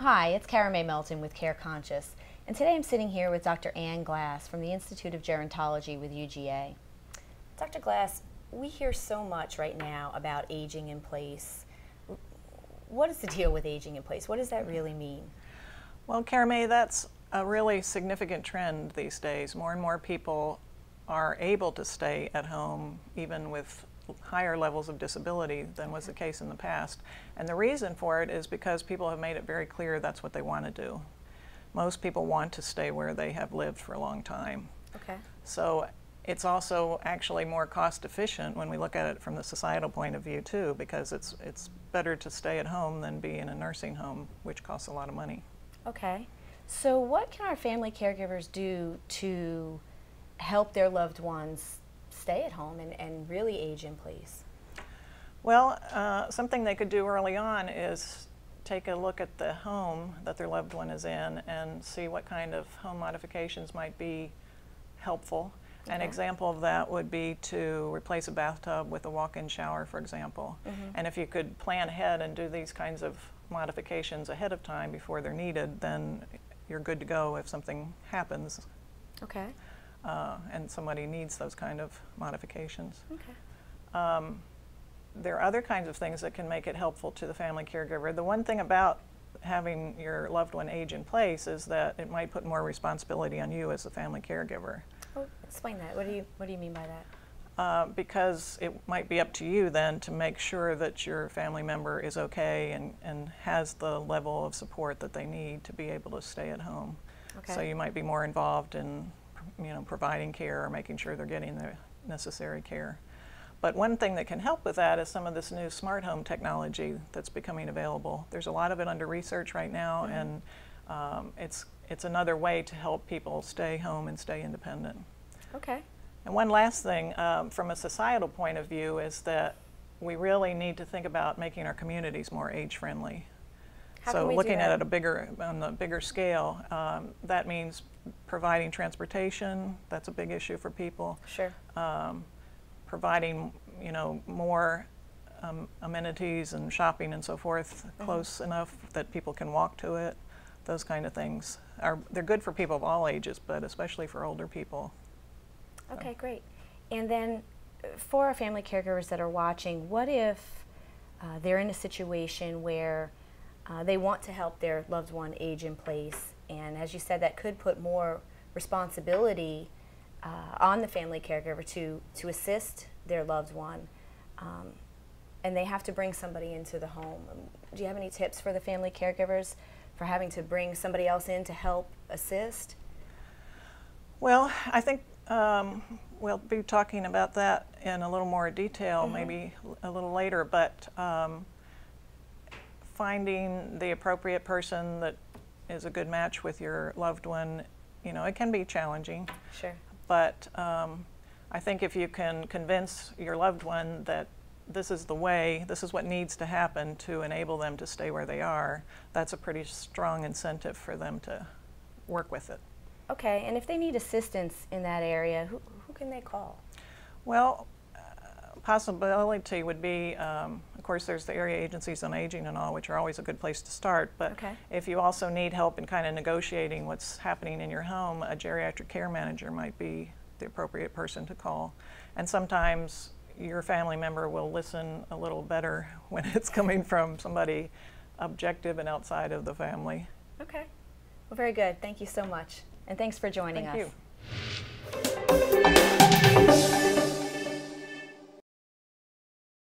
Hi, it's Cara Mae Melton with Care Conscious, and today I'm sitting here with Dr. Ann Glass from the Institute of Gerontology with UGA. Dr. Glass, we hear so much right now about aging in place. What is the deal with aging in place? What does that really mean? Well, Cara Mae, that's a really significant trend these days. More and more people are able to stay at home even with higher levels of disability than was the case in the past. And the reason for it is because people have made it very clear that's what they want to do. Most people want to stay where they have lived for a long time. Okay. So it's also actually more cost efficient when we look at it from the societal point of view too, because it's better to stay at home than be in a nursing home, which costs a lot of money. Okay. So what can our family caregivers do to help their loved ones stay at home and really age in place? Well, something they could do early on is take a look at the home that their loved one is in and see what kind of home modifications might be helpful. Okay. An example of that would be to replace a bathtub with a walk-in shower, for example. And if you could plan ahead and do these kinds of modifications ahead of time before they're needed, then you're good to go if something happens. Okay. And somebody needs those kind of modifications. Okay. There are other kinds of things that can make it helpful to the family caregiver. The one thing about having your loved one age in place is that it might put more responsibility on you as the family caregiver. Oh, explain that. What do you mean by that? Because it might be up to you then to make sure that your family member is okay and has the level of support that they need to be able to stay at home. Okay. So you might be more involved in providing care or making sure they're getting the necessary care. But one thing that can help with that is some of this new smart home technology that's becoming available. There's a lot of it under research right now, and it's another way to help people stay home and stay independent. Okay. And one last thing, from a societal point of view, is that we really need to think about making our communities more age-friendly. So looking at it on a bigger scale, that means providing transportation. That's a big issue for people. Sure. Providing, more amenities and shopping and so forth close enough that people can walk to it. Those kind of things they're good for people of all ages, but especially for older people. Okay, great. And then for our family caregivers that are watching, what if they're in a situation where they want to help their loved one age in place, and as you said, that could put more responsibility on the family caregiver to assist their loved one, and they have to bring somebody into the home. Do you have any tips for the family caregivers for having to bring somebody else in to help assist? Well, I think we'll be talking about that in a little more detail maybe a little later, but finding the appropriate person that is a good match with your loved one, it can be challenging. Sure. But I think if you can convince your loved one that this is the way, this is what needs to happen to enable them to stay where they are, that's a pretty strong incentive for them to work with it. Okay, and if they need assistance in that area, who can they call? Well, possibility would be, of course, there's the area agencies on aging and all, which are always a good place to start, but if you also need help in kind of negotiating what's happening in your home, a geriatric care manager might be the appropriate person to call. And sometimes your family member will listen a little better when it's coming from somebody objective and outside of the family. Okay. Well, very good. Thank you so much. And thanks for joining us. Thank you.